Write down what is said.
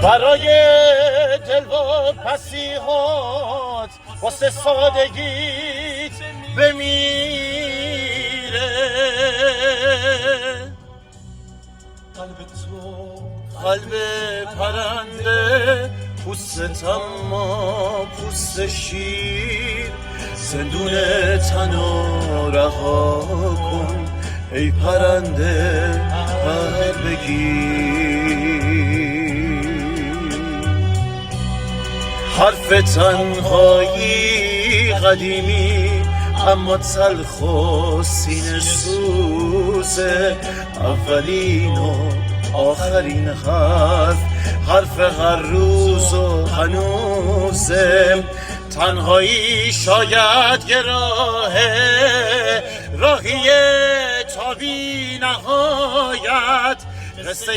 برای دل و پسیهات واسه سادگیت بمیره. قلب پرنده پوست اما پوست شیر، زندون تنو رها کن ای پرنده پر بگیر. حرف تنهایی قدیمی اما تلخ و سینه سوزه، اولین و آخرین حرف هر روز و هنوزه. تنهایی شاید یه راهی تا بی نهایت، قصه